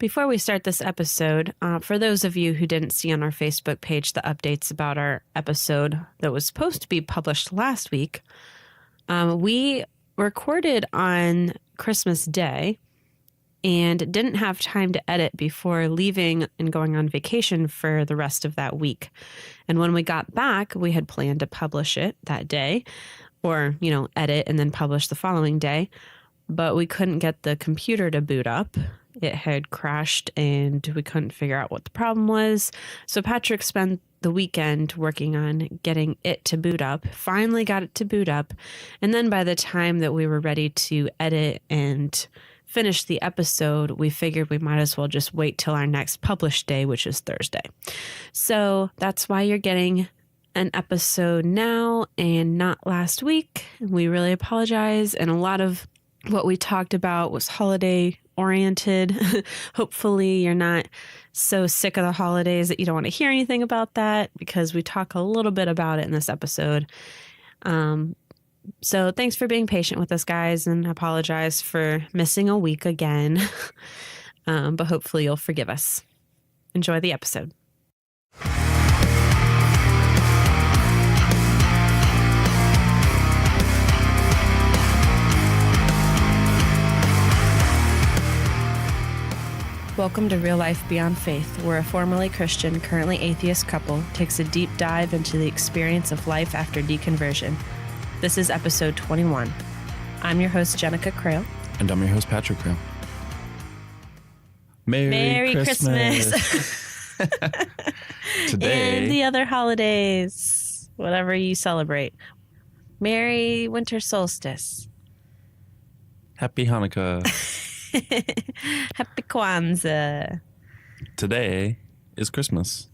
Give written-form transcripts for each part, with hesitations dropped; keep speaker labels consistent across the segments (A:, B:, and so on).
A: Before we start this episode, for those of you who didn't see on our Facebook page the updates about our episode that was supposed to be published last week, we recorded on Christmas Day and didn't have time to edit before leaving and going on vacation for the rest of that week. And when we got back, we had planned to publish it that day or, edit and then publish the following day. But we couldn't get the computer to boot up. It had crashed and we couldn't figure out what the problem was. So Patrick spent the weekend working on getting it to boot up, finally got it to boot up. And then by the time that we were ready to edit and finish the episode, we figured we might as well just wait till our next published day, which is Thursday. So that's why you're getting an episode now and not last week. We really apologize. And a lot of what we talked about was holiday oriented. Hopefully you're not so sick of the holidays that you don't want to hear anything about that, because we talk a little bit about it in this episode. So thanks for being patient with us, guys, and I apologize for missing a week again. But hopefully you'll forgive us. Enjoy the episode. Welcome to Real Life Beyond Faith, where a formerly Christian, currently atheist couple takes a deep dive into the experience of life after deconversion. This is episode 21. I'm your host, Jenica Crail.
B: And I'm your host, Patrick Crail.
A: Merry Christmas.
B: Today.
A: And the other holidays, whatever you celebrate. Merry winter solstice.
B: Happy Hanukkah.
A: Happy Kwanzaa.
B: Today is Christmas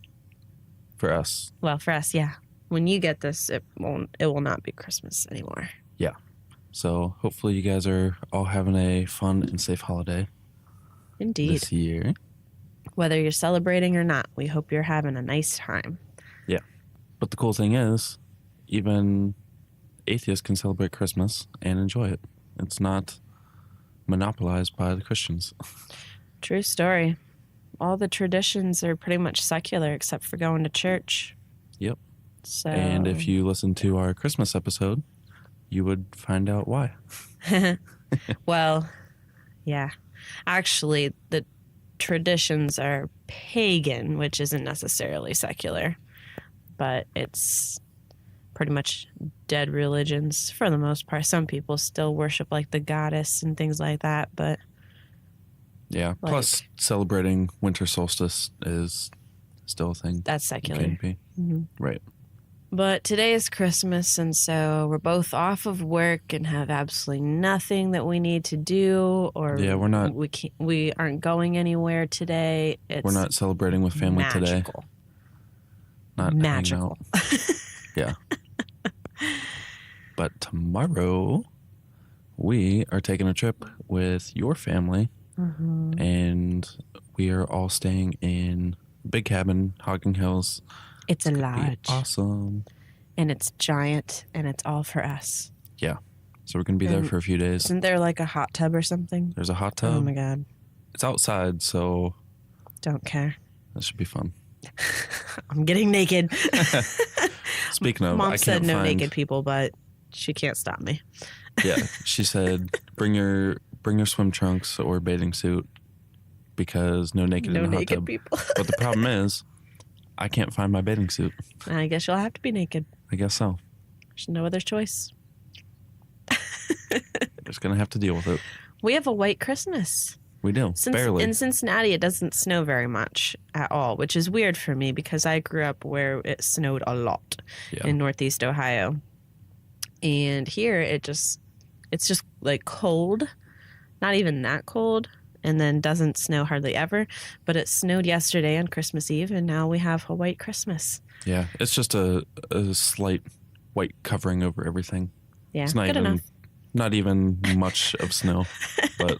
B: for us.
A: Well, for us, yeah. When you get this, it will not be Christmas anymore.
B: Yeah. So hopefully you guys are all having a fun and safe holiday.
A: Indeed.
B: This year.
A: Whether you're celebrating or not, we hope you're having a nice time.
B: Yeah. But the cool thing is, even atheists can celebrate Christmas and enjoy it. It's not monopolized by the Christians.
A: True story. All the traditions are pretty much secular except for going to church.
B: Yep.
A: So.
B: And if you listen to our Christmas episode, you would find out why.
A: Well, yeah. Actually, the traditions are pagan, which isn't necessarily secular, but it's pretty much dead religions for the most part. Some people still worship like the goddess and things like that, but
B: yeah. Plus, celebrating winter solstice is still a thing.
A: That's secular.
B: Can be.
A: Mm-hmm.
B: Right.
A: But today is Christmas, and so we're both off of work and have absolutely nothing that we need to do, or
B: yeah, we're not.
A: We aren't going anywhere today.
B: We're not celebrating with family today. Not
A: magical.
B: Yeah. But tomorrow we are taking a trip with your family,
A: mm-hmm.
B: and we are all staying in a big cabin, Hogging Hills.
A: It's a lodge.
B: Awesome.
A: And it's giant, and it's all for us.
B: Yeah. So we're going to be there for a few days.
A: Isn't there like a hot tub or something?
B: There's a hot tub.
A: Oh my God.
B: It's outside, so.
A: Don't care.
B: That should be fun.
A: I'm getting naked.
B: Speaking of,
A: Mom
B: I
A: said
B: can't
A: no
B: find...
A: naked people, but she can't stop me.
B: Yeah, she said bring your swim trunks or bathing suit because no naked in the hot tub.
A: People.
B: But the problem is, I can't find my bathing suit.
A: I guess you'll have to be naked.
B: I guess so.
A: There's no other choice.
B: Just gonna have to deal with it.
A: We have a white Christmas.
B: We do. Barely.
A: In Cincinnati, it doesn't snow very much at all, which is weird for me because I grew up where it snowed a lot in Northeast Ohio. And here it's just like cold, not even that cold, and then doesn't snow hardly ever. But it snowed yesterday on Christmas Eve, and now we have a white Christmas.
B: Yeah, it's just a slight white covering over everything.
A: Yeah,
B: it's not even much of snow, but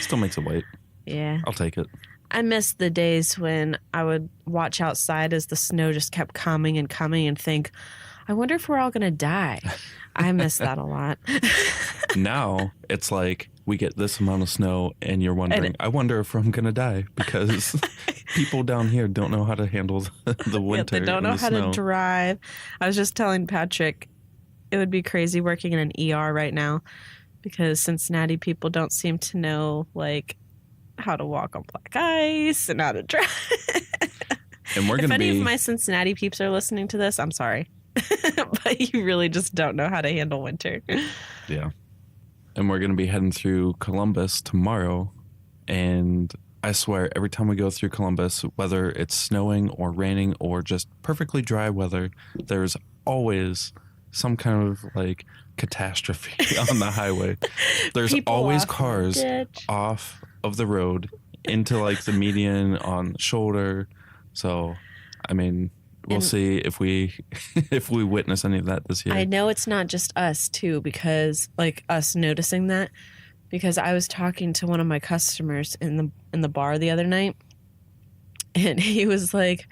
B: still makes it white.
A: Yeah.
B: I'll take it.
A: I miss the days when I would watch outside as the snow just kept coming and coming and think, I wonder if we're all going to die. I miss that a lot.
B: Now it's like we get this amount of snow, and you're wondering, I wonder if I'm going to die because people down here don't know how to handle the winter.
A: They don't know how to drive. I was just telling Patrick it would be crazy working in an ER right now because Cincinnati people don't seem to know, like, how to walk on black ice and how to drive.
B: And we're going to be...
A: If any of my Cincinnati peeps are listening to this, I'm sorry. But you really just don't know how to handle winter.
B: Yeah. And we're going to be heading through Columbus tomorrow. And I swear, every time we go through Columbus, whether it's snowing or raining or just perfectly dry weather, there's always some kind of like catastrophe on the highway. There's
A: People
B: always
A: off
B: cars off of the road into like the median on the shoulder. So, I mean, we'll see if we witness any of that this year.
A: I know it's not just us too, because like us noticing that, because I was talking to one of my customers in the bar the other night, and he was like,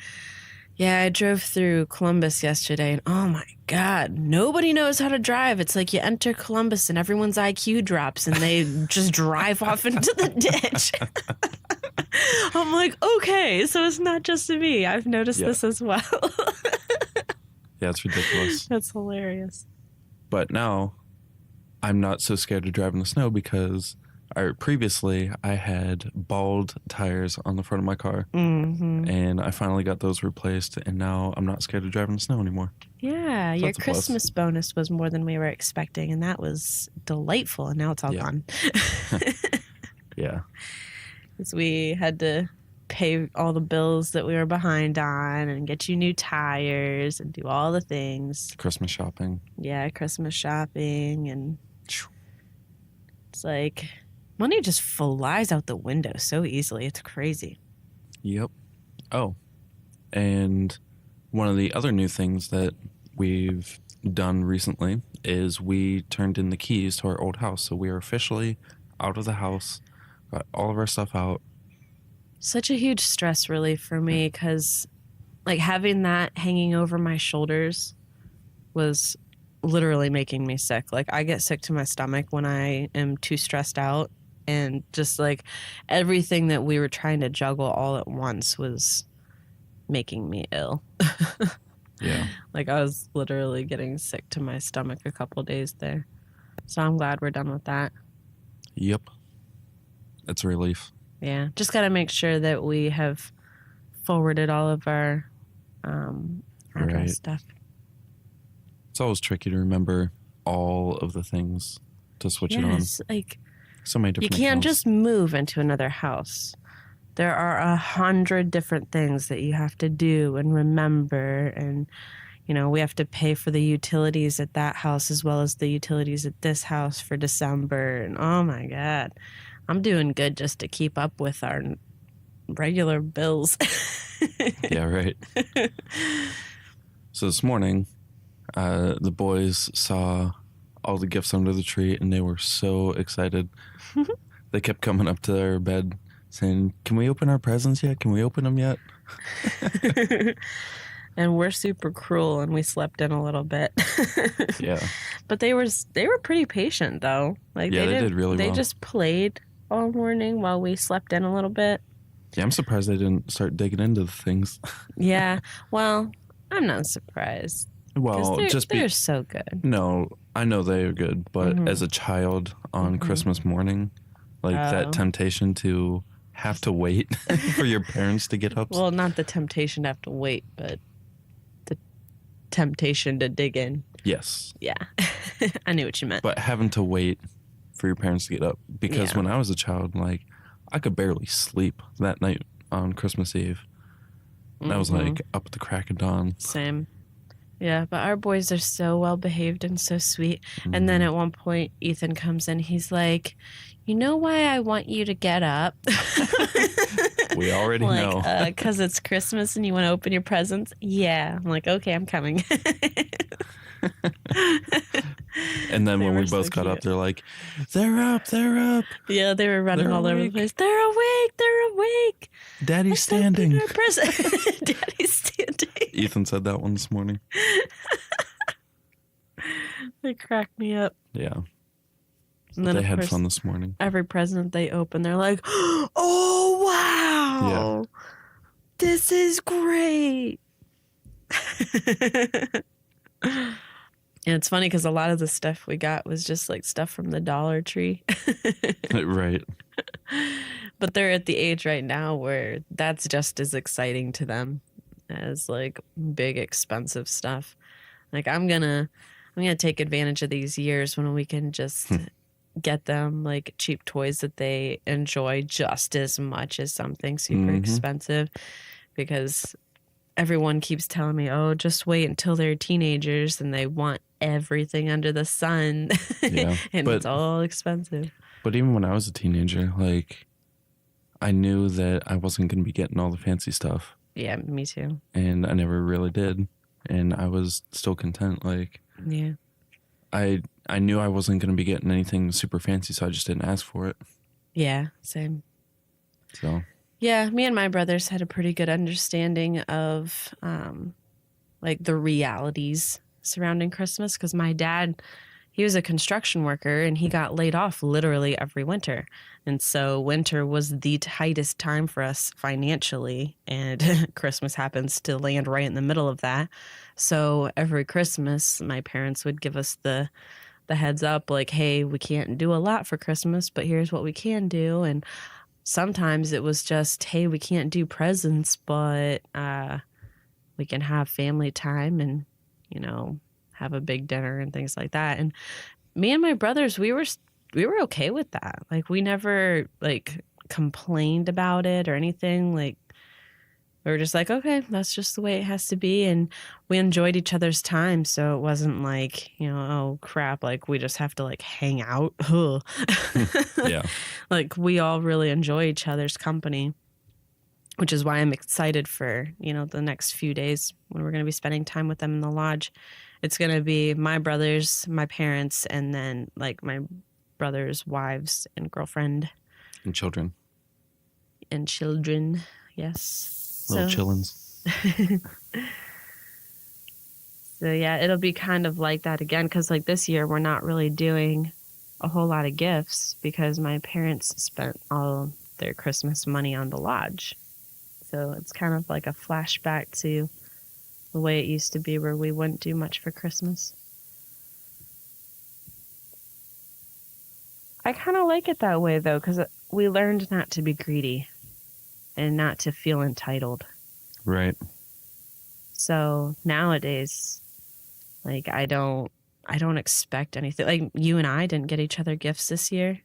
A: yeah, I drove through Columbus yesterday, and oh my God, nobody knows how to drive. It's like you enter Columbus and everyone's IQ drops and they just drive off into the ditch. I'm like, okay, so it's not just me. I've noticed this as well.
B: Yeah, it's ridiculous.
A: That's hilarious.
B: But now I'm not so scared to drive in the snow because previously I had bald tires on the front of my car.
A: Mm-hmm.
B: And I finally got those replaced, and now I'm not scared to drive in the snow anymore.
A: Yeah, your Christmas bonus was more than we were expecting, and that was delightful, and now it's all gone.
B: Yeah.
A: Because we had to pay all the bills that we were behind on and get you new tires and do all the things.
B: Christmas shopping.
A: Yeah, Christmas shopping, and it's like money just flies out the window so easily. It's crazy.
B: Yep. Oh, and one of the other new things that we've done recently is we turned in the keys to our old house. So we are officially out of the house, got all of our stuff out.
A: Such a huge stress relief for me because like having that hanging over my shoulders was literally making me sick. Like I get sick to my stomach when I am too stressed out, and just like everything that we were trying to juggle all at once was making me ill.
B: Yeah.
A: Like I was literally getting sick to my stomach a couple days there. So I'm glad we're done with that.
B: Yep. It's a relief.
A: Yeah. Just got to make sure that we have forwarded all of our address stuff.
B: It's always tricky to remember all of the things to switch it on.
A: Like
B: so many different
A: You can't
B: accounts.
A: just move into another house. There are 100 different things that you have to do and remember. And, you know, we have to pay for the utilities at that house as well as the utilities at this house for December. And oh my God, I'm doing good just to keep up with our regular bills.
B: Yeah, right. So this morning, the boys saw all the gifts under the tree and they were so excited. They kept coming up to their bed saying, can we open our presents yet? Can we open them yet?
A: And we're super cruel and we slept in a little bit.
B: Yeah.
A: But they were pretty patient though. Like
B: yeah, they did really well.
A: They just played all morning while we slept in a little bit.
B: Yeah, I'm surprised they didn't start digging into the things.
A: Yeah. Well, I'm not surprised.
B: Well,
A: they're so good.
B: No, I know they are good, but as a child on Christmas morning, like that temptation to have to wait for your parents to get up.
A: Well, not the temptation to have to wait, but the temptation to dig in.
B: Yes.
A: Yeah. I knew what you meant.
B: But having to wait for your parents to get up. Because when I was a child, like, I could barely sleep that night on Christmas Eve. And I was like up at the crack of dawn.
A: Same. Yeah, but our boys are so well behaved and so sweet. And then at one point, Ethan comes in. He's like, you know why I want you to get up?
B: We already know.
A: Because it's Christmas and you want to open your presents? Yeah. I'm like, okay, I'm coming.
B: And then when we both got up, they're like, they're up.
A: Yeah, they were running all over the place. They're awake.
B: Daddy's standing.
A: Daddy's standing.
B: Ethan said that one this morning.
A: They cracked me up.
B: Yeah.
A: And then,
B: They
A: of
B: had
A: course,
B: fun this morning.
A: every present they open, they're like, oh, wow.
B: Yeah.
A: This is great. And it's funny because a lot of the stuff we got was just like stuff from the Dollar Tree.
B: Right.
A: But they're at the age right now where that's just as exciting to them as like big expensive stuff. Like I'm gonna take advantage of these years when we can just get them like cheap toys that they enjoy just as much as something super expensive, because everyone keeps telling me, oh, just wait until they're teenagers and they want everything under the sun.
B: Yeah.
A: And it's all expensive.
B: But even when I was a teenager, like I knew that I wasn't going to be getting all the fancy stuff.
A: Yeah, me too.
B: And I never really did. And I was still content. Like,
A: yeah,
B: I knew I wasn't going to be getting anything super fancy, so I just didn't ask for it.
A: Yeah, same.
B: So,
A: yeah, me and my brothers had a pretty good understanding of like the realities surrounding Christmas, because my dad, he was a construction worker and he got laid off literally every winter. And so winter was the tightest time for us financially, and Christmas happens to land right in the middle of that. So every Christmas, my parents would give us the heads up, like, hey, we can't do a lot for Christmas, but here's what we can do. And sometimes it was just, hey, we can't do presents, but we can have family time and, you know, have a big dinner and things like that. And me and my brothers, we were okay with that. Like, we never like complained about it or anything. Like, we were just like, okay, that's just the way it has to be. And we enjoyed each other's time. So it wasn't like, you know, oh crap, like we just have to like hang out.
B: yeah.
A: Like, we all really enjoy each other's company, which is why I'm excited for, you know, the next few days when we're going to be spending time with them in the lodge. It's going to be my brothers, my parents, and then like my brothers' wives and girlfriend.
B: And children.
A: And children, yes.
B: Little chillins.
A: So yeah, it'll be kind of like that again, because like this year we're not really doing a whole lot of gifts because my parents spent all their Christmas money on the lodge. So it's kind of like a flashback to the way it used to be, where we wouldn't do much for Christmas. I kind of like it that way though, because we learned not to be greedy and not to feel entitled.
B: Right.
A: So nowadays, like I don't expect anything. Like you and I didn't get each other gifts this year,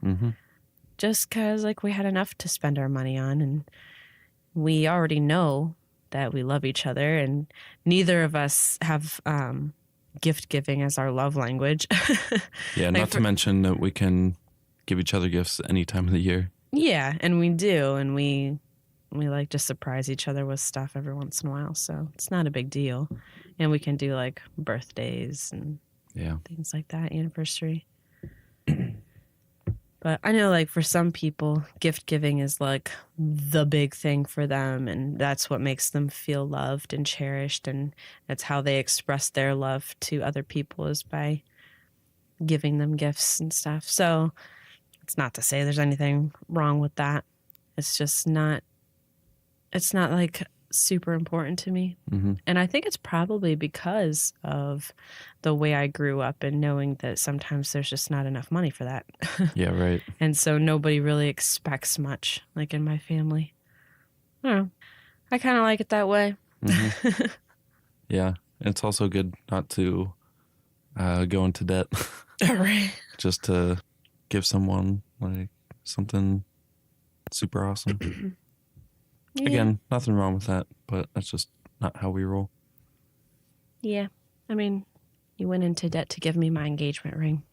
A: just because like we had enough to spend our money on, and we already know that we love each other, and neither of us have gift giving as our love language.
B: Yeah,
A: like
B: not to mention that we can give each other gifts any time of the year.
A: Yeah, and we do, and we like to surprise each other with stuff every once in a while, so it's not a big deal. And we can do like birthdays and things like that, anniversary. But I know like for some people, gift giving is like the big thing for them, and that's what makes them feel loved and cherished, and that's how they express their love to other people, is by giving them gifts and stuff. So it's not to say there's anything wrong with that. It's just not like super important to me. And I think it's probably because of the way I grew up and knowing that sometimes there's just not enough money for that.
B: Yeah, right.
A: And so nobody really expects much, like in my family. I don't know. I kind of like it that way.
B: Yeah. It's also good not to go into debt.
A: Right.
B: Just to give someone like something super awesome.
A: Yeah.
B: Again, nothing wrong with that, but that's just not how we roll.
A: Yeah. I mean, you went into debt to give me my engagement ring.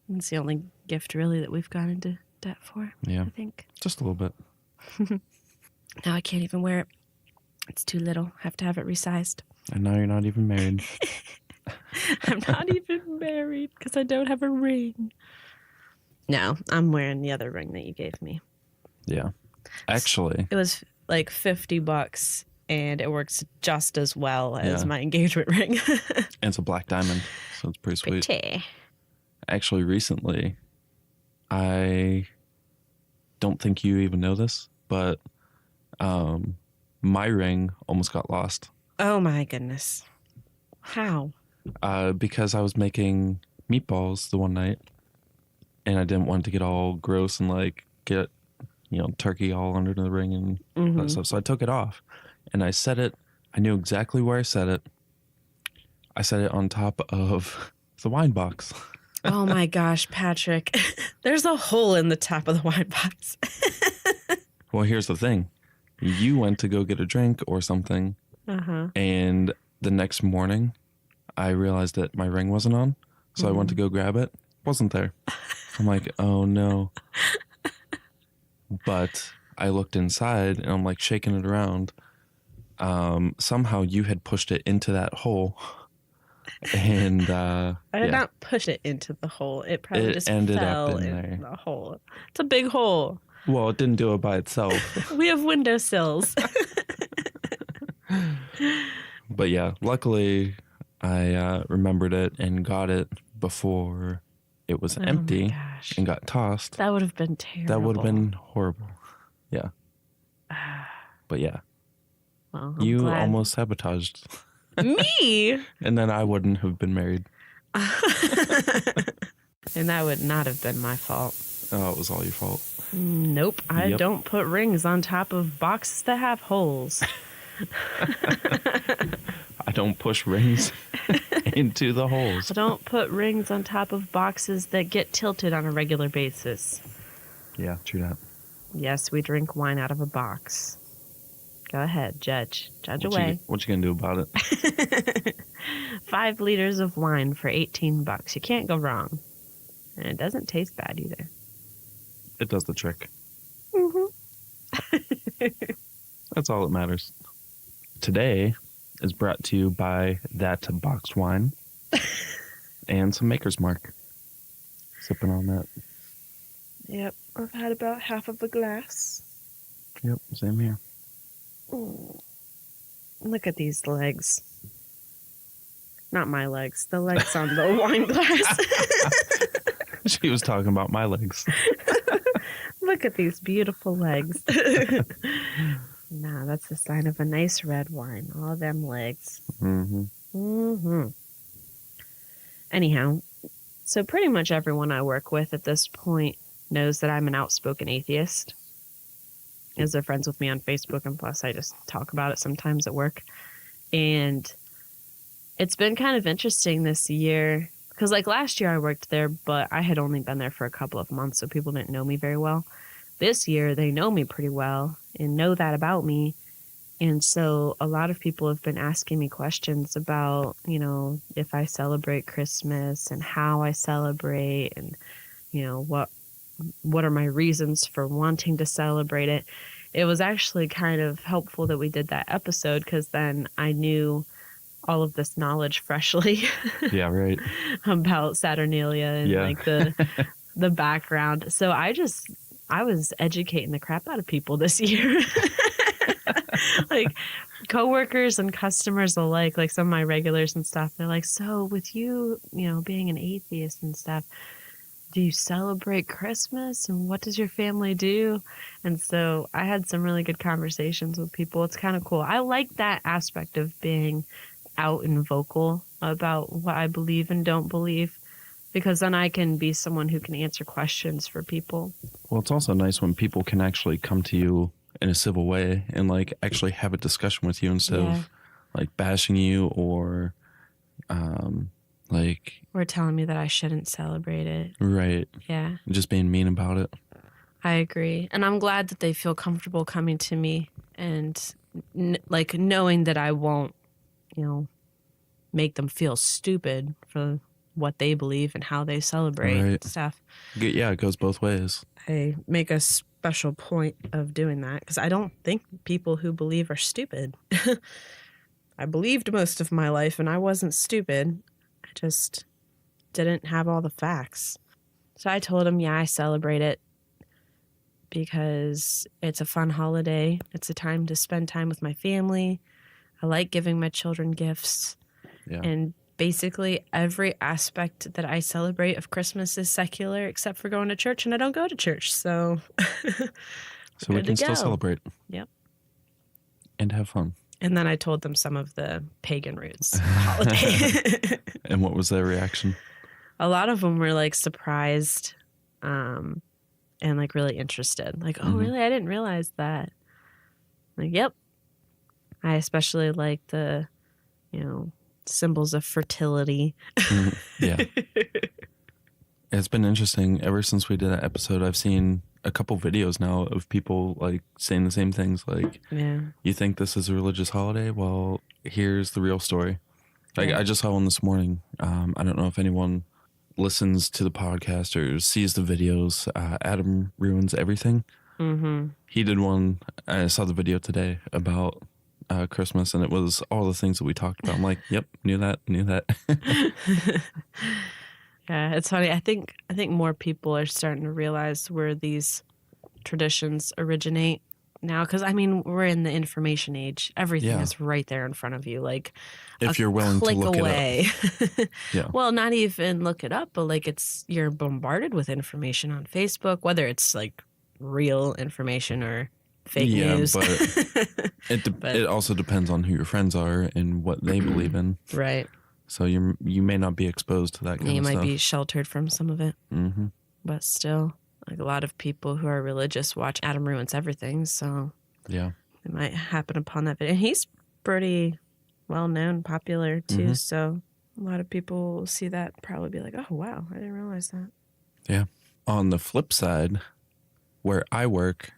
A: It's the only gift really that we've gone into debt for.
B: Yeah.
A: I think.
B: Just a little bit.
A: Now I can't even wear it. It's too little. I have to have it resized.
B: And now you're not even married.
A: I'm not even married because I don't have a ring. No, I'm wearing the other ring that you gave me.
B: Yeah. Actually,
A: it was like $50 and it works just as well as my engagement ring.
B: And it's a black diamond, so it's pretty sweet.
A: Pretty.
B: Actually, recently, I don't think you even know this, but my ring almost got lost.
A: Oh my goodness. How?
B: Because I was making meatballs the one night, and I didn't want it to get all gross and like get, turkey all under the ring and that stuff. So I took it off, and I set it. I knew exactly where I set it. I set it on top of the wine box.
A: Oh my gosh, Patrick. There's a hole in the top of the wine box.
B: Well, here's the thing. You went to go get a drink or something, and the next morning, I realized that my ring wasn't on, so I went to go grab it. Wasn't there. I'm like, oh no. But I looked inside, and I'm like shaking it around. Somehow you had pushed it into that hole. And
A: I did not push it into the hole. It probably just
B: ended
A: fell
B: up in
A: in
B: there.
A: the hole. It's a big hole.
B: Well, it didn't do it by itself.
A: We have windowsills.
B: But yeah, luckily I remembered it and got it before it was empty and got tossed.
A: That would have been terrible.
B: That would have been horrible. Yeah. But yeah.
A: Well,
B: you
A: glad.
B: Almost sabotaged.
A: Me?
B: And then I wouldn't have been married.
A: And that would not have been my fault.
B: Oh, it was all your fault.
A: Nope. I don't put rings on top of boxes that have holes.
B: I don't push rings into the holes.
A: I don't put rings on top of boxes that get tilted on a regular basis.
B: Yeah, true that.
A: Yes, we drink wine out of a box. Go ahead, judge. Judge away.
B: What you gonna do about it?
A: 5 liters of wine for $18. You can't go wrong. And it doesn't taste bad either.
B: It does the trick.
A: Mm-hmm.
B: That's all that matters. Today is brought to you by that boxed wine and some Maker's Mark. Sipping on that.
A: Yep, I've had about half of a glass.
B: Yep, same here.
A: Ooh. Look at these legs. Not my legs. The legs on the wine glass.
B: She was talking about my legs.
A: Look at these beautiful legs. Nah, that's a sign of a nice red wine. All them legs. Anyhow, so pretty much everyone I work with at this point knows that I'm an outspoken atheist, as they're friends with me on Facebook, and plus I just talk about it sometimes at work. And it's been kind of interesting this year, because like last year I worked there, but I had only been there for a couple of months, so people didn't know me very well. This year they know me pretty well and know that about me. And so a lot of people have been asking me questions about, if I celebrate Christmas and how I celebrate, and, what are my reasons for wanting to celebrate it. It was actually kind of helpful that we did that episode, because then I knew all of this knowledge freshly.
B: Yeah, right.
A: About Saturnalia and like the background. So I was educating the crap out of people this year. Like coworkers and customers alike, like some of my regulars and stuff. They're like, so with you, being an atheist and stuff, do you celebrate Christmas, and what does your family do? And so I had some really good conversations with people. It's kind of cool. I like that aspect of being out and vocal about what I believe and don't believe, because then I can be someone who can answer questions for people.
B: Well, it's also nice when people can actually come to you in a civil way and like actually have a discussion with you instead of like bashing you or
A: or telling me that I shouldn't celebrate it.
B: Right.
A: Yeah.
B: Just being mean about it.
A: I agree. And I'm glad that they feel comfortable coming to me and knowing that I won't, make them feel stupid for what they believe and how they celebrate stuff.
B: Yeah, it goes both ways.
A: I make a special point of doing that because I don't think people who believe are stupid. I believed most of my life and I wasn't stupid. I just didn't have all the facts. So I told him, I celebrate it because it's a fun holiday. It's a time to spend time with my family. I like giving my children gifts.
B: Yeah.
A: And basically every aspect that I celebrate of Christmas is secular except for going to church, and I don't go to church. So,
B: So we can still celebrate.
A: Yep.
B: And have fun.
A: And then I told them some of the pagan roots of the holiday.
B: And what was their reaction?
A: A lot of them were like surprised and like really interested. Like, oh, really? I didn't realize that. Like, yep. I especially like the, symbols of fertility.
B: Yeah. It's been interesting. Ever since we did that episode, I've seen a couple videos now of people like saying the same things. Like, you think this is a religious holiday? Well, here's the real story. Like, I just saw one this morning. I don't know if anyone listens to the podcast or sees the videos. Adam Ruins Everything. Mm-hmm. He did one. I saw the video today about Christmas, and it was all the things that we talked about. I'm like, yep, knew that.
A: Yeah, it's funny. I think more people are starting to realize where these traditions originate now, because I mean, we're in the information age. Everything is right there in front of you. Like,
B: if you're willing to look
A: away.
B: it up. Yeah.
A: Well, not even look it up, but like you're bombarded with information on Facebook, whether it's like real information or fake news.
B: But it also depends on who your friends are and what they believe in.
A: Right.
B: So you may not be exposed to that kind of stuff. You
A: might be sheltered from some of it. Mm-hmm. But still, like a lot of people who are religious watch Adam Ruins Everything. So
B: yeah,
A: it might happen upon that video. And he's pretty well-known, popular too. So a lot of people will see that and probably be like, oh, wow, I didn't realize that.
B: Yeah. On the flip side, where I work,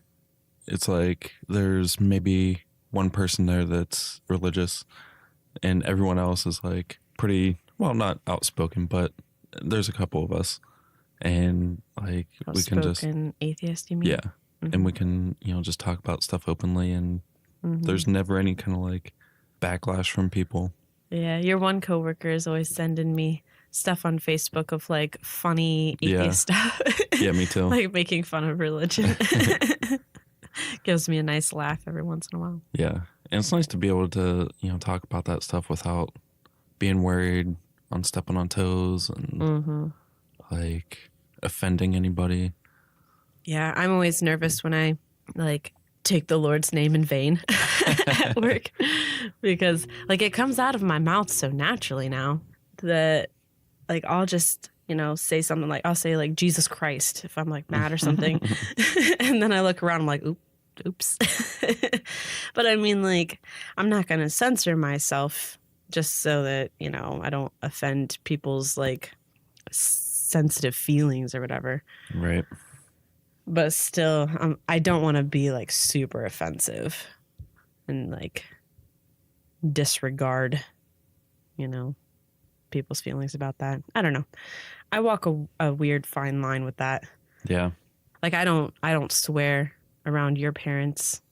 B: it's like there's maybe one person there that's religious and everyone else is like pretty, well, not outspoken, but there's a couple of us. And like we can just
A: atheist, you mean?
B: Yeah. And we can, just talk about stuff openly, and there's never any kind of like backlash from people. Yeah,
A: your one coworker is always sending me stuff on Facebook of like funny atheist stuff.
B: Yeah, me too.
A: Like making fun of religion. Gives me a nice laugh every once in a while.
B: Yeah. And it's nice to be able to, talk about that stuff without being worried on stepping on toes and like offending anybody.
A: Yeah, I'm always nervous when I like take the Lord's name in vain at work, because like it comes out of my mouth so naturally now that like I'll just, say something like, I'll say like Jesus Christ if I'm like mad or something. And then I look around, I'm like, oops. But I mean, like, I'm not going to censor myself just so that, I don't offend people's like sensitive feelings or whatever.
B: Right.
A: But still, I don't want to be like super offensive and like disregard, people's feelings about that. I don't know. I walk a weird fine line with that.
B: Yeah.
A: Like I don't swear around your parents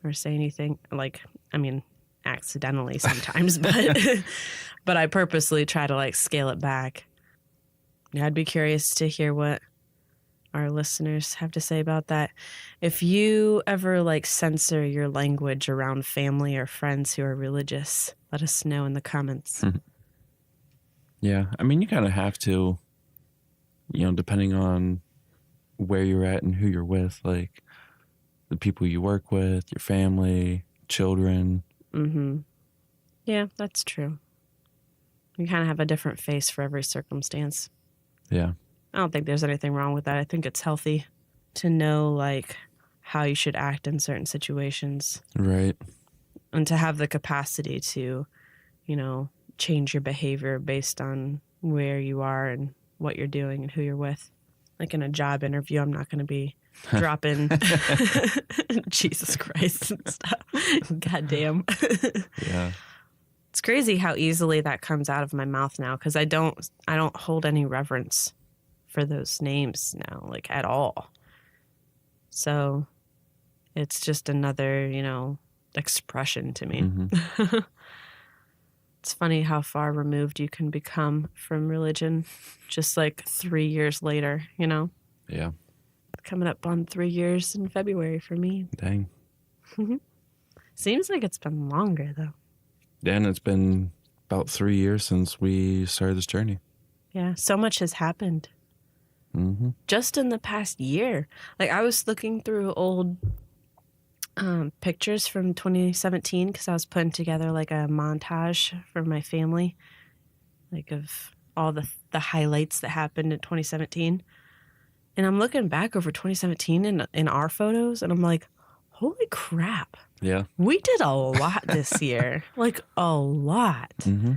A: or say anything. Like, I mean, accidentally sometimes, but I purposely try to like scale it back. Yeah, I'd be curious to hear what our listeners have to say about that. If you ever like censor your language around family or friends who are religious, let us know in the comments.
B: Yeah, I mean, you kind of have to, depending on where you're at and who you're with, like the people you work with, your family, children.
A: Yeah, that's true. You kind of have a different face for every circumstance.
B: Yeah.
A: I don't think there's anything wrong with that. I think it's healthy to know like how you should act in certain situations.
B: Right.
A: And to have the capacity to, change your behavior based on where you are and what you're doing and who you're with. Like in a job interview, I'm not going to be dropping Jesus Christ and stuff. Goddamn.
B: Yeah.
A: It's crazy how easily that comes out of my mouth now, because I don't hold any reverence for those names now, like at all. So it's just another, expression to me. It's funny how far removed you can become from religion just like 3 years later,
B: Yeah.
A: Coming up on 3 years in February for me.
B: Dang.
A: Seems like it's been longer, though.
B: Dan, it's been about 3 years since we started this journey.
A: Yeah, so much has happened.
B: Mm-hmm.
A: Just in the past year. Like, I was looking through old pictures from 2017 because I was putting together like a montage for my family, like of all the highlights that happened in 2017. And I'm looking back over 2017 in our photos, and I'm like, holy crap.
B: Yeah.
A: We did a lot this year. Like, a lot.
B: Mm-hmm.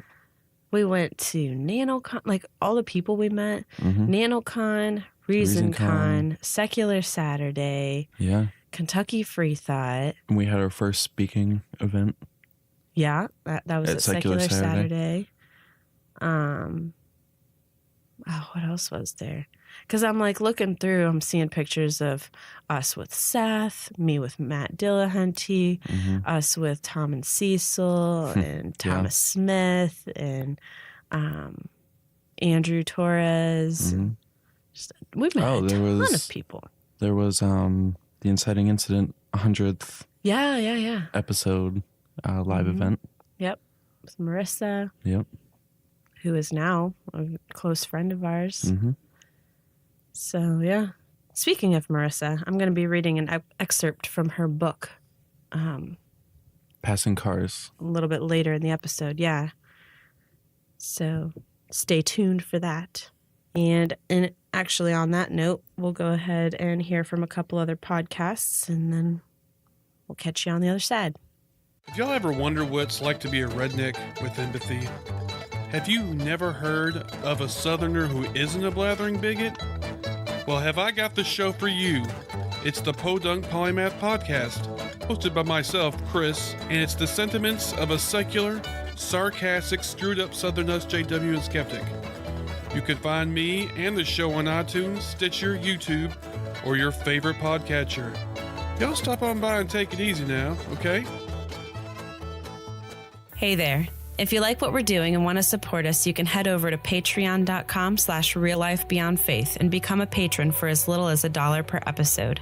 A: We went to NanoCon, like all the people we met.
B: Mm-hmm.
A: NanoCon, ReasonCon, Secular Saturday.
B: Yeah.
A: Kentucky Free Thought.
B: And we had our first speaking event.
A: Yeah, that was at Secular Saturday. What else was there? Because I'm like looking through, I'm seeing pictures of us with Seth, me with Matt Dillahunty, us with Tom and Cecil, and Thomas Smith, and Andrew Torres. We met a ton of people.
B: There was the Inciting Incident 100th episode live event.
A: Yep. With Marissa.
B: Yep.
A: Who is now a close friend of ours.
B: Mm-hmm.
A: So, yeah. Speaking of Marissa, I'm going to be reading an excerpt from her book.
B: Passing Cars.
A: A little bit later in the episode, yeah. So, stay tuned for that. And actually, on that note, we'll go ahead and hear from a couple other podcasts, and then we'll catch you on the other side.
C: Have y'all ever wondered what it's like to be a redneck with empathy? Have you never heard of a Southerner who isn't a blathering bigot? Well, have I got the show for you. It's the Podunk Polymath podcast, hosted by myself, Chris, and it's the sentiments of a secular, sarcastic, screwed-up Southern SJW and skeptic. You can find me and the show on iTunes, Stitcher, YouTube, or your favorite podcatcher. Y'all stop on by and take it easy now, okay?
A: Hey there. If you like what we're doing and want to support us, you can head over to patreon.com/reallifebeyondfaith and become a patron for as little as $1 per episode.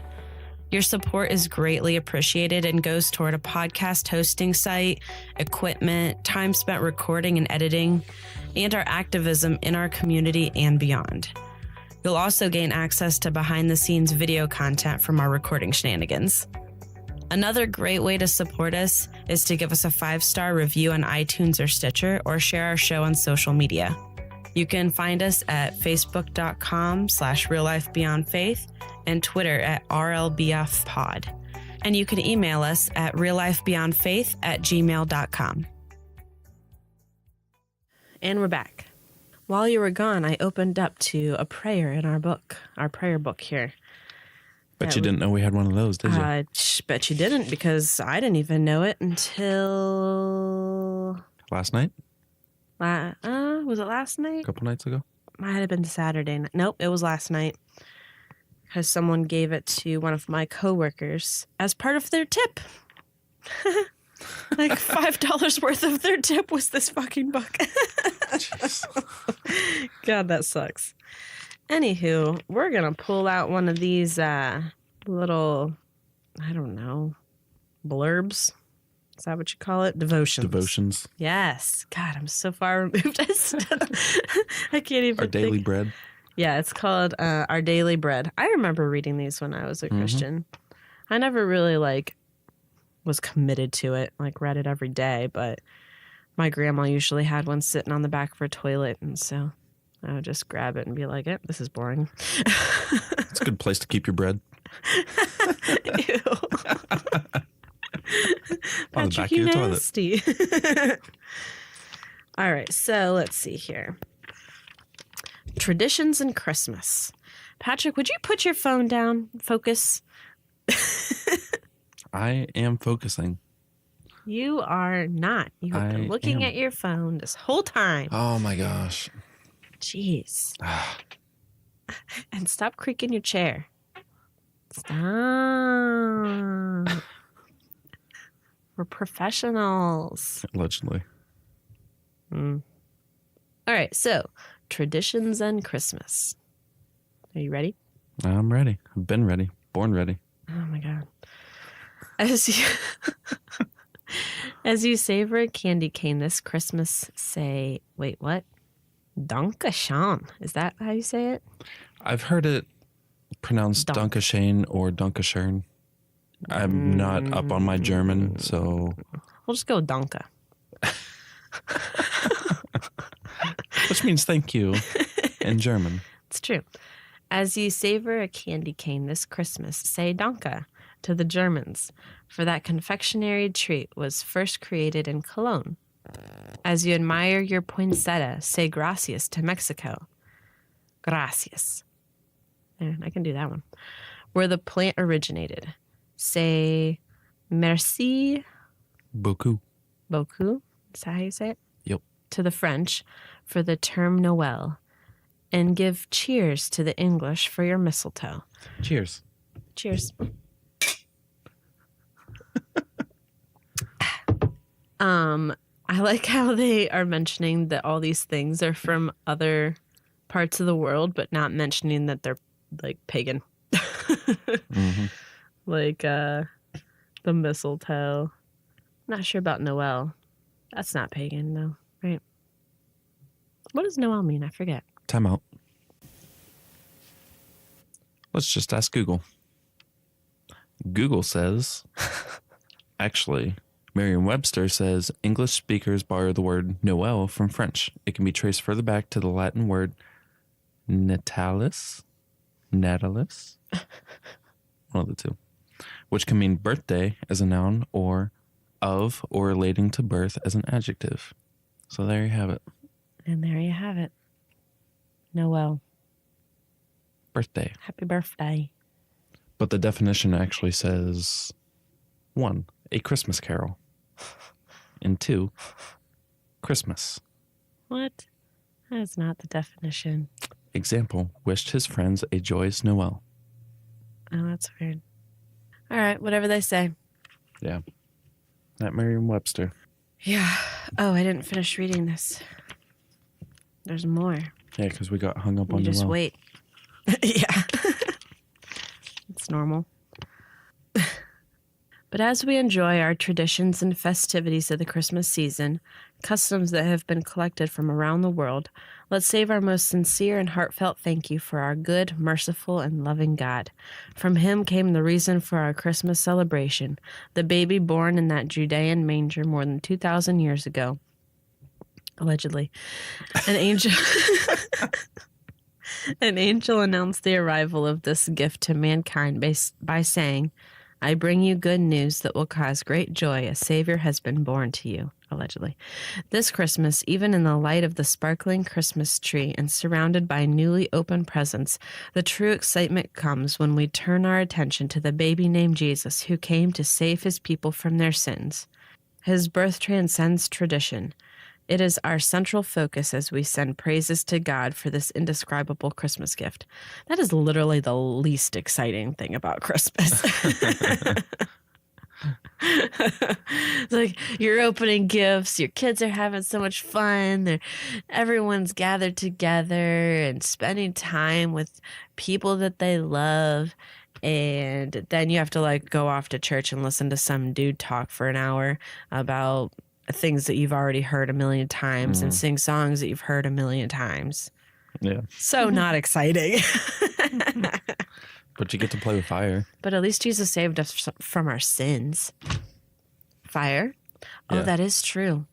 A: Your support is greatly appreciated and goes toward a podcast hosting site, equipment, time spent recording and editing, and our activism in our community and beyond. You'll also gain access to behind-the-scenes video content from our recording shenanigans. Another great way to support us is to give us a 5-star review on iTunes or Stitcher, or share our show on social media. You can find us at facebook.com/reallifebeyondfaith and Twitter at RLBFpod. And you can email us at reallifebeyondfaith@gmail.com. And we're back. While you were gone, I opened up to a prayer in our prayer book here.
B: Bet you didn't know we had one of those, did you?
A: I bet you didn't, because I didn't even know it until...
B: Last night?
A: Was it last night?
B: A couple nights ago?
A: Might have been Saturday night. Nope, it was last night. Because someone gave it to one of my coworkers as part of their tip. Like $5 worth of their tip was this fucking book. God, that sucks. Anywho, we're going to pull out one of these little, I don't know, blurbs. Is that what you call it? Devotions. Yes. God, I'm so far removed. I can't even
B: Our Daily Bread.
A: Yeah, it's called Our Daily Bread. I remember reading these when I was a Christian. I never really, was committed to it, read it every day, but my grandma usually had one sitting on the back of her toilet, and so I would just grab it and be like, this is boring.
B: It's a good place to keep your bread.
A: Ew.
B: On the back of your
A: nasty. Toilet. All right, so let's see here. Traditions and Christmas. Patrick, would you put your phone down? Focus.
B: I am focusing.
A: You are not. You have been looking at your phone this whole time.
B: Oh my gosh.
A: Jeez. And stop creaking your chair. Stop. We're professionals.
B: Allegedly.
A: All right, so traditions and Christmas. Are you ready?
B: I'm ready. I've been ready. Born ready.
A: Oh my God. As you savor a candy cane this Christmas, say, wait, what? Dankeschön. Is that how you say it?
B: I've heard it pronounced
A: Dunk.
B: Dankeschön or Dankeschön. I'm not up on my German, so...
A: We'll just go with Danke.
B: Which means thank you in German.
A: It's true. As you savor a candy cane this Christmas, say Danke to the Germans, for that confectionery treat was first created in Cologne. As you admire your poinsettia, say gracias to Mexico. Gracias. There, I can do that one. Where the plant originated, say merci
B: Beaucoup.
A: beaucoup. Is that how you say it?
B: Yep.
A: To the French for the term Noel. And give cheers to the English for your mistletoe.
B: Cheers.
A: Cheers. I like how they are mentioning that all these things are from other parts of the world, but not mentioning that they're like pagan.
B: Mm-hmm.
A: Like the mistletoe. Not sure about Noel. That's not pagan, though, right? What does Noel mean? I forget.
B: Time out. Let's just ask Google. Google says, actually, Merriam-Webster says English speakers borrow the word Noel from French. It can be traced further back to the Latin word natalis, one of the two, which can mean birthday as a noun or of or relating to birth as an adjective. So there you have it.
A: And there you have it. Noel.
B: Birthday.
A: Happy birthday.
B: But the definition actually says 1, a Christmas carol, and 2, Christmas.
A: What? That is not the definition.
B: Example, wished his friends a joyous Noel.
A: Oh, that's weird. All right, whatever they say.
B: Yeah. Not Merriam-Webster.
A: Yeah. Oh, I didn't finish reading this. There's more.
B: Yeah, because we got hung up on
A: You just
B: Noel.
A: wait. Yeah. It's normal. But as we enjoy our traditions and festivities of the Christmas season, customs that have been collected from around the world, let's save our most sincere and heartfelt thank you for our good, merciful, and loving God. From him came the reason for our Christmas celebration, the baby born in that Judean manger more than 2,000 years ago. Allegedly. An angel... An angel announced the arrival of this gift to mankind by saying, I bring you good news that will cause great joy. A Savior has been born to you, allegedly. This Christmas, even in the light of the sparkling Christmas tree and surrounded by newly opened presents, the true excitement comes when we turn our attention to the baby named Jesus, who came to save his people from their sins. His birth transcends tradition. It is our central focus as we send praises to God for this indescribable Christmas gift. That is literally the least exciting thing about Christmas. It's like you're opening gifts, your kids are having so much fun, everyone's gathered together and spending time with people that they love. And then you have to like go off to church and listen to some dude talk for an hour about things that you've already heard a million times and sing songs that you've heard a million times.
B: Yeah.
A: So not exciting.
B: But you get to play with fire.
A: But at least Jesus saved us from our sins. Fire? Oh,
B: Yeah.
A: that is true.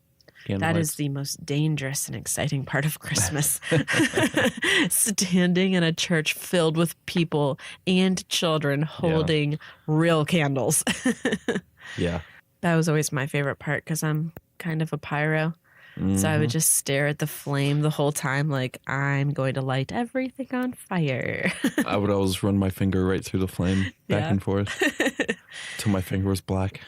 B: Candle
A: That
B: lights.
A: is the most dangerous and exciting part of Christmas. Standing in a church filled with people and children holding real candles.
B: Yeah.
A: That was always my favorite part because I'm kind of a pyro. So I would just stare at the flame the whole time like I'm going to light everything on fire.
B: I would always run my finger right through the flame back
A: Yeah.
B: and forth till my finger was black.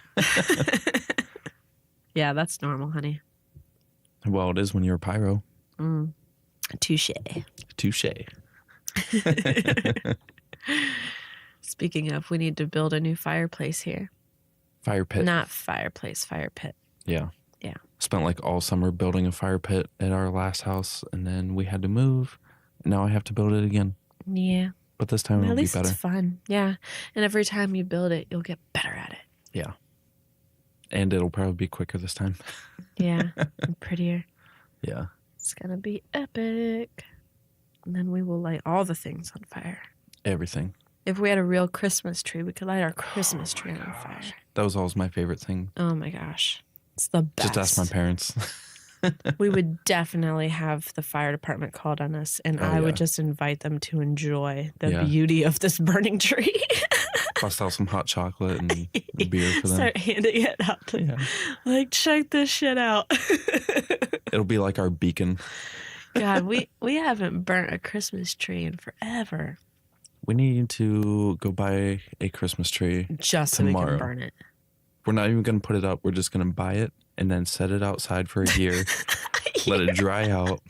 A: Yeah, that's normal, honey.
B: Well, it is when you're a pyro.
A: Touche.
B: Touche.
A: Speaking of, we need to build a new fireplace here.
B: Fire pit.
A: Not fireplace, fire pit.
B: Yeah.
A: Yeah.
B: Spent like all summer building a fire pit at our last house, and then we had to move. And now I have to build it again.
A: Yeah.
B: But this time
A: At
B: it'll be
A: least
B: better.
A: it's fun. Yeah. And every time you build it, you'll get better at it.
B: Yeah. And it'll probably be quicker this time.
A: Yeah, and prettier.
B: Yeah.
A: It's going to be epic. And then we will light all the things on fire.
B: Everything.
A: If we had a real Christmas tree, we could light our Christmas tree on fire.
B: That was always my favorite thing.
A: Oh my gosh. It's the best.
B: Just ask my parents.
A: We would definitely have the fire department called on us, and I would just invite them to enjoy the beauty of this burning tree.
B: Bust out some hot chocolate and beer for them.
A: Start handing it out to them. Like, check this shit out.
B: It'll be like our beacon.
A: God, we haven't burnt a Christmas tree in forever.
B: We need to go buy a Christmas tree
A: just so
B: tomorrow.
A: we can burn it.
B: We're not even going to put it up. We're just going to buy it and then set it outside for a year. Let it dry out.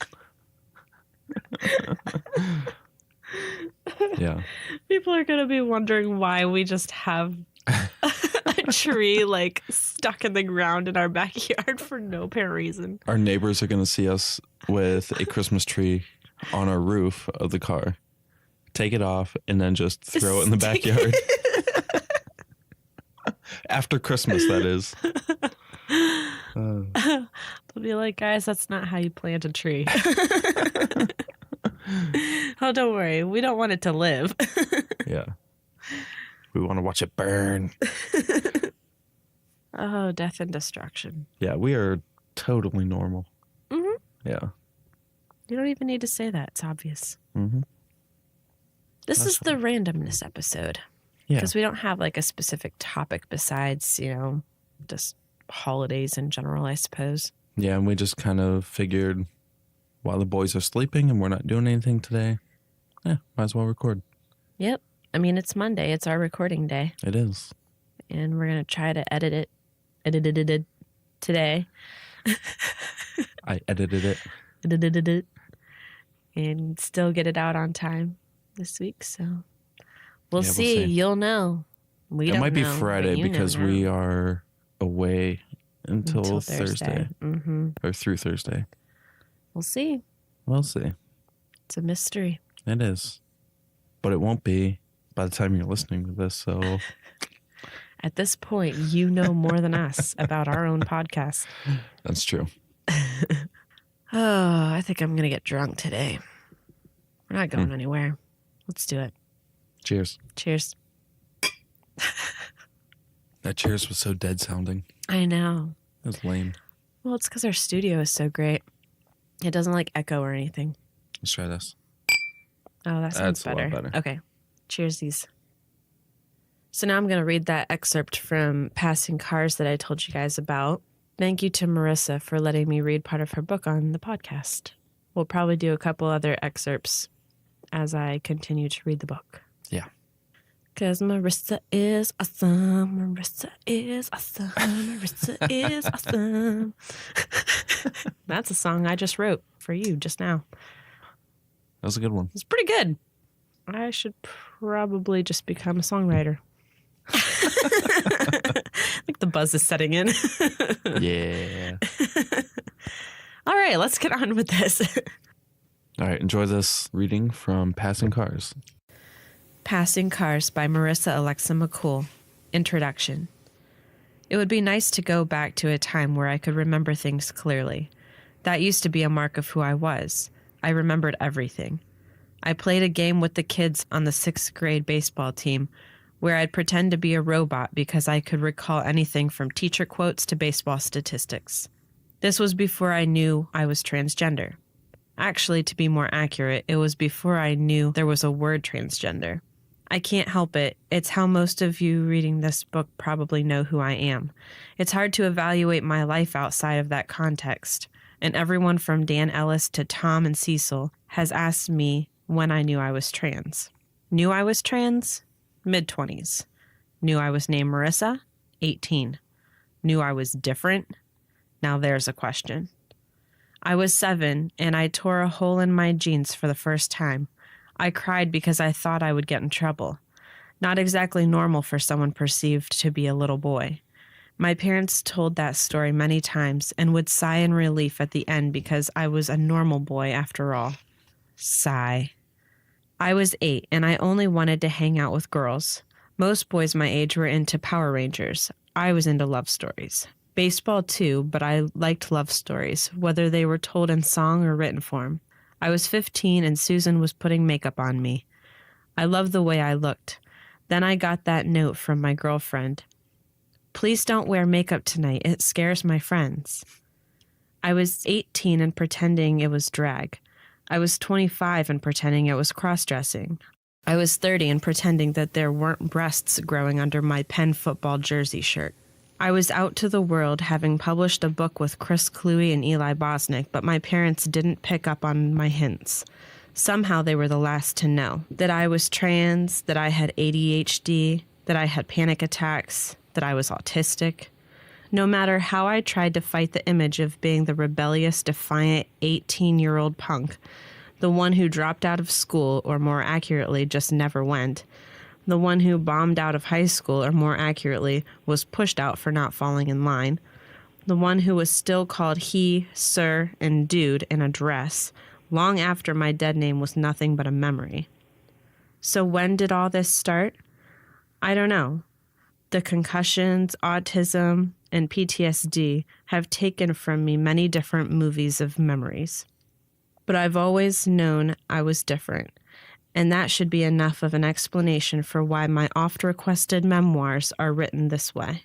B: Yeah.
A: People are going to be wondering why we just have a tree like stuck in the ground in our backyard for no apparent reason.
B: Our neighbors are going to see us with a Christmas tree on our roof of the car. Take it off and then just throw it in the backyard. After Christmas, that is.
A: They'll be like, guys, that's not how you plant a tree. Oh, don't worry. We don't want it to live.
B: Yeah. We want to watch it burn.
A: Oh, death and destruction.
B: Yeah, we are totally normal.
A: Mm-hmm.
B: Yeah.
A: You don't even need to say that. It's obvious.
B: Mm-hmm.
A: This is the randomness episode.
B: Yeah.
A: Because we don't have like a specific topic besides, just holidays in general, I suppose.
B: Yeah, and we just kind of figured while the boys are sleeping and we're not doing anything today, might as well record.
A: Yep. I mean, it's Monday. It's our recording day.
B: It is.
A: And we're going to try to edit it today.
B: I edited it.
A: And still get it out on time this week. So we'll
B: Yeah,
A: see.
B: we'll see.
A: You'll know. We
B: It
A: don't
B: might be
A: know,
B: Friday
A: but you
B: because
A: know
B: we
A: now.
B: are away until Thursday.
A: Mm-hmm.
B: Or through Thursday.
A: We'll see.
B: We'll see.
A: It's a mystery.
B: It is. But it won't be by the time you're listening to this, so...
A: At this point, you know more than us about our own podcast.
B: That's true.
A: Oh, I think I'm going to get drunk today. We're not going anywhere. Let's do it.
B: Cheers.
A: Cheers.
B: That cheers was so dead sounding.
A: I know.
B: It was lame.
A: Well, it's because our studio is so great. It doesn't like echo or anything.
B: Let's try this.
A: Oh, that sounds
B: That's a lot better.
A: Okay. Cheers, these. So now I'm going to read that excerpt from Passing Cars that I told you guys about. Thank you to Marissa for letting me read part of her book on the podcast. We'll probably do a couple other excerpts as I continue to read the book.
B: Yeah.
A: Because Marissa is awesome. Marissa is awesome. Marissa is awesome. That's a song I just wrote for you just now.
B: That was a good one.
A: It's pretty good. I should probably just become a songwriter. I think the buzz is setting in.
B: Yeah.
A: All right, let's get on with this.
B: All right, enjoy this reading from Passing Cars.
A: Passing Cars by Marissa Alexa McCool. Introduction. It would be nice to go back to a time where I could remember things clearly. That used to be a mark of who I was. I remembered everything. I played a game with the kids on the 6th grade baseball team where I'd pretend to be a robot because I could recall anything from teacher quotes to baseball statistics. This was before I knew I was transgender. Actually, to be more accurate, it was before I knew there was a word transgender. I can't help it. It's how most of you reading this book probably know who I am. It's hard to evaluate my life outside of that context, and everyone from Dan Ellis to Tom and Cecil has asked me when I knew I was trans. Knew I was trans? Mid-20s. Knew I was named Marissa? 18. Knew I was different? Now there's a question. I was 7, and I tore a hole in my jeans for the first time. I cried because I thought I would get in trouble. Not exactly normal for someone perceived to be a little boy. My parents told that story many times and would sigh in relief at the end because I was a normal boy after all. Sigh. I was 8, and I only wanted to hang out with girls. Most boys my age were into Power Rangers. I was into love stories. Baseball too, but I liked love stories, whether they were told in song or written form. I was 15 and Susan was putting makeup on me. I loved the way I looked. Then I got that note from my girlfriend. Please don't wear makeup tonight. It scares my friends. I was 18 and pretending it was drag. I was 25 and pretending it was cross-dressing. I was 30 and pretending that there weren't breasts growing under my Penn football jersey shirt. I was out to the world, having published a book with Chris Cluey and Eli Bosnick, but my parents didn't pick up on my hints. Somehow they were the last to know that I was trans, that I had ADHD, that I had panic attacks, that I was autistic. No matter how I tried to fight the image of being the rebellious, defiant 18-year-old punk, the one who dropped out of school, or more accurately, just never went, the one who bombed out of high school, or more accurately, was pushed out for not falling in line, the one who was still called he, sir, and dude in a dress, long after my dead name was nothing but a memory. So when did all this start? I don't know. The concussions, autism, and PTSD have taken from me many different movies of memories. But I've always known I was different, and that should be enough of an explanation for why my oft-requested memoirs are written this way.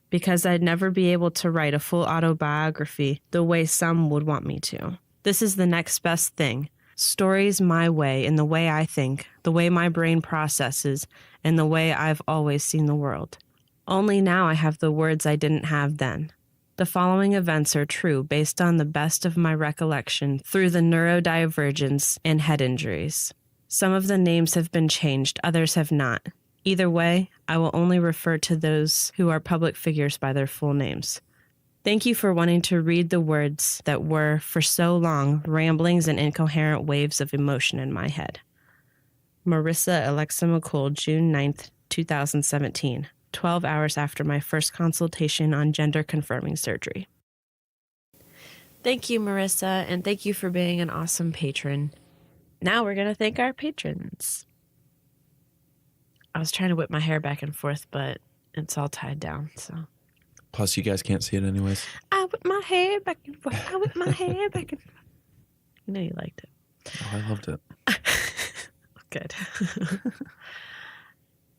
A: Because I'd never be able to write a full autobiography the way some would want me to. This is the next best thing. Stories my way, in the way I think, the way my brain processes, and the way I've always seen the world. Only now I have the words I didn't have then. The following events are true based on the best of my recollection through the neurodivergence and head injuries. Some of the names have been changed, others have not. Either way, I will only refer to those who are public figures by their full names. Thank you for wanting to read the words that were, for so long, ramblings and incoherent waves of emotion in my head. Marissa Alexa McCool, June 9th, 2017, 12 hours after my first consultation on gender-confirming surgery. Thank you, Marissa, and thank you for being an awesome patron. Now we're going to thank our patrons. I was trying to whip my hair back and forth, but it's all tied down, so...
B: Plus, you guys can't see it anyways.
A: I whip my hair back and forth. I whip my hair back and forth. You know you liked it.
B: Oh, I loved it.
A: Good.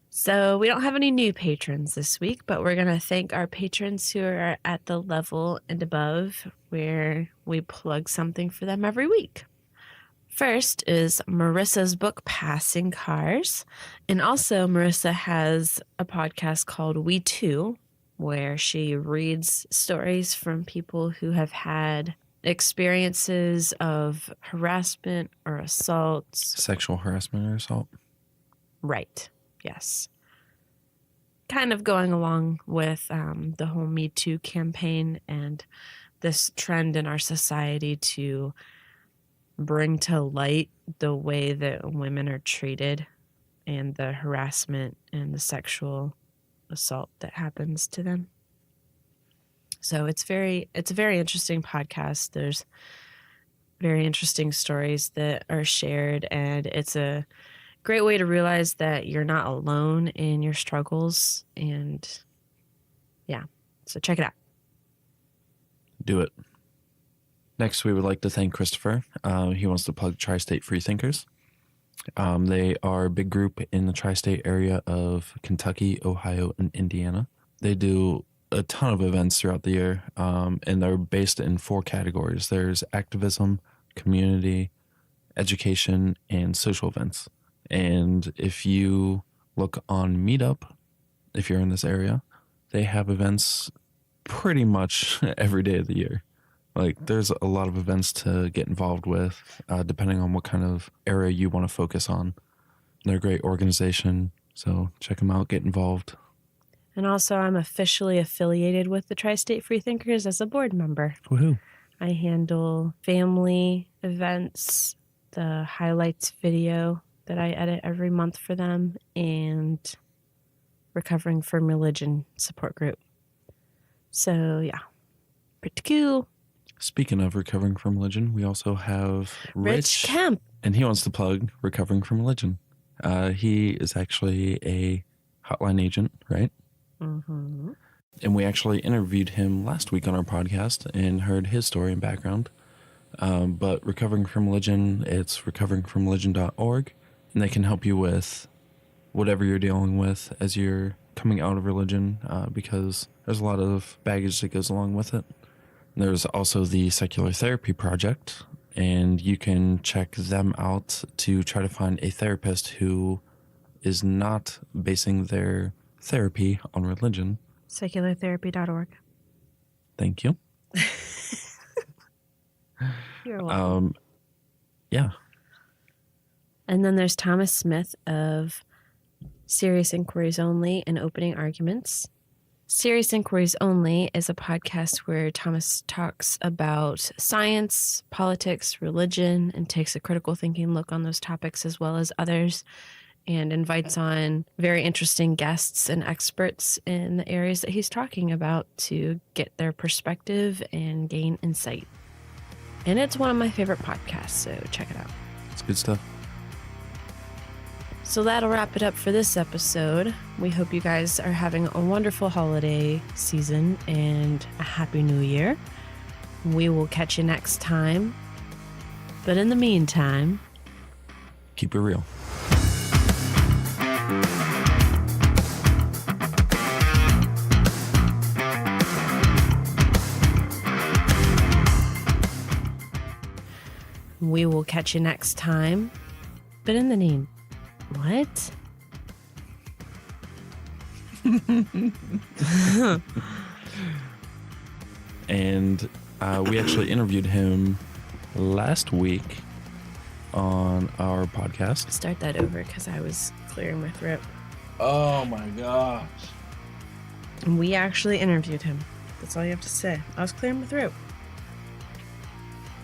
A: So we don't have any new patrons this week, but we're going to thank our patrons who are at the level and above where we plug something for them every week. First is Marissa's book, Passing Cars. And also Marissa has a podcast called We Too, where she reads stories from people who have had experiences of harassment or assaults.
B: Sexual harassment or assault.
A: Right. Yes. Kind of going along with the whole Me Too campaign and this trend in our society to bring to light the way that women are treated and the harassment and the sexual assault that happens to them. So it's a very interesting podcast. There's very interesting stories that are shared, and it's a great way to realize that you're not alone in your struggles. And yeah, so check it out.
B: Do it. Next, we would like to thank Christopher. He wants to plug Tri-State Freethinkers. They are a big group in the tri-state area of Kentucky, Ohio, and Indiana. They do a ton of events throughout the year, and they're based in 4 categories. There's activism, community, education, and social events. And if you look on Meetup, if you're in this area, they have events pretty much every day of the year. Like, there's a lot of events to get involved with, depending on what kind of area you want to focus on. They're a great organization, so check them out, get involved.
A: And also, I'm officially affiliated with the Tri-State Freethinkers as a board member.
B: Woohoo.
A: I handle family events, the highlights video that I edit every month for them, and Recovering from Religion support group. So, yeah, pretty cool.
B: Speaking of Recovering from Religion, we also have
A: Rich Kemp.
B: And he wants to plug Recovering from Religion. He is actually a hotline agent, right?
A: Mm-hmm.
B: And we actually interviewed him last week on our podcast and heard his story and background. But Recovering from Religion, it's recoveringfromreligion.org, and they can help you with whatever you're dealing with as you're coming out of religion, because there's a lot of baggage that goes along with it. There's also the Secular Therapy Project, and you can check them out to try to find a therapist who is not basing their therapy on religion.
A: Seculartherapy.org.
B: Thank you.
A: You're welcome.
B: Yeah.
A: And then there's Thomas Smith of Serious Inquiries Only and Opening Arguments. Serious Inquiries Only is a podcast where Thomas talks about science, politics, religion, and takes a critical thinking look on those topics as well as others, and invites on very interesting guests and experts in the areas that he's talking about to get their perspective and gain insight. And it's one of my favorite podcasts, so check it out.
B: It's good stuff.
A: So that'll wrap it up for this episode. We hope you guys are having a wonderful holiday season and a happy new year. We will catch you next time. But in the meantime,
B: keep it real.
A: we will catch you next time. But in the name, what?
B: And we actually interviewed him last week on our podcast.
A: Start that over because I was clearing my throat.
D: Oh my gosh.
A: And we actually interviewed him. That's all you have to say. I was clearing my throat.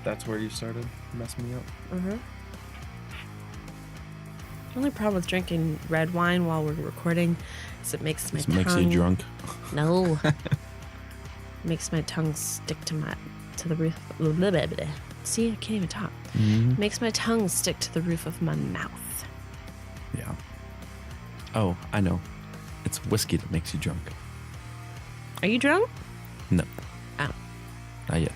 B: That's where you started messing me up?
A: Mm-hmm. The only problem with drinking red wine while we're recording is it makes my tongue...
B: makes you drunk.
A: No. Makes my tongue stick to the roof. See, I can't even talk.
B: Mm-hmm.
A: Makes my tongue stick to the roof of my mouth.
B: Yeah. Oh, I know. It's whiskey that makes you drunk.
A: Are you drunk?
B: No.
A: Oh.
B: Not yet.